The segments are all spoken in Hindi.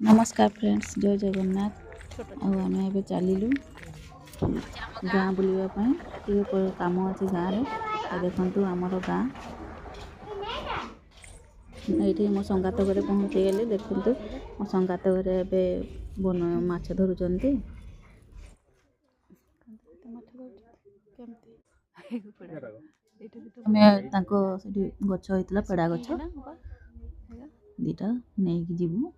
नमस्कार फ्रेंड्स, जय जगन्नाथ। आम ए चलू गाँ बुलवाई कम अच्छे गाँव में। देखु आमर गाँ ये मो संगात घरे पहुँची गली। देखु मो संगात घरे बन माछ धरुच गछ होता पेड़ा गछ दीटा नहीं कि जीवु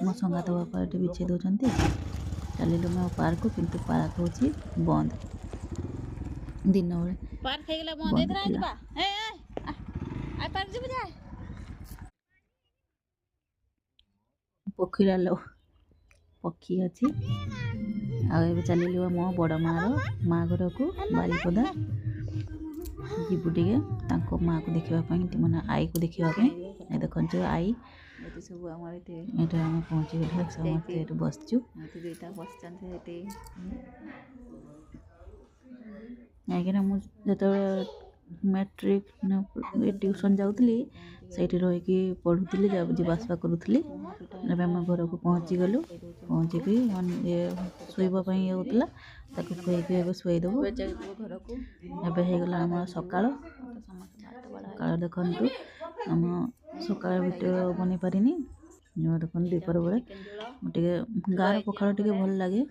मो संगात बापा ये बिछे दौरान चलू मैं पार्क को। किंतु पार्क हूँ बंद दिन पक्षीरा लो पक्षी अच्छी आगे चलू मो बड़ माँ घर को बारिपदा जीवु टे माँ को देखापी मैंने आई को देखापी देखु आई सब आम पहुँची गल समस्ते बसचु कहीं मुझे मैट्रिक ट्यूशन जाऊली से रही पढ़ुली जावासवा करूली। आम घर को पहुँची गलु पहुँचिक ये शोवाई ये होता खुआई शुईदेव घर को आम सका देखु आम सका भिडियो बन पारि देखो दीपर बेले मुझे गाँव पखाड़ टे भल लगे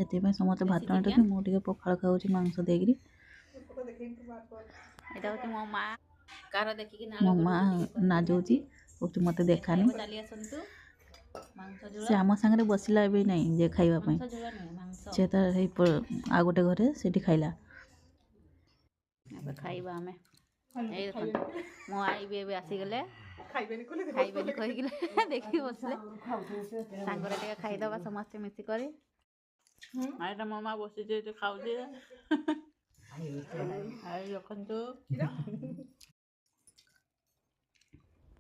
से समस्त भात टे मुझे पखाड़ खाऊँ मांस देकरी मो माँ नाचुची मत देखानी से आम सांगे बसला भी नहीं जे खाइबापी से आ गोटे घरे से खाइला खाइबा आम मो आई भी आसीगले खाइबेनी कह देखी बसले सांगे खाईदबा समस्ते मिसिक मो माँ बसी खाऊ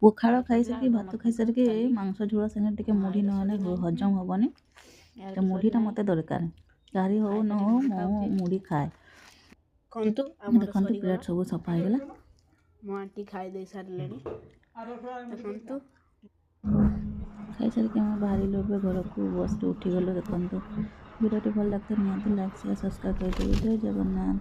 पखाड़ खाई सारी भात खाई सारिक मांस झोल संगे टे मुढ़ी ना हजम हेनी तो मुढ़ीटा मत दरकार गाड़ी हो न हो मो मुढ़ी खाए देखो प्लेट सब सफा होगा मो आंटी खाई दे सारे देखु खाई सारिक बाहर घर को बस उठी गलु। देखो वीडियो भल लगता है निहाती लाइक शेयर सब्सक्राइब कर। जय जगन्नाथ।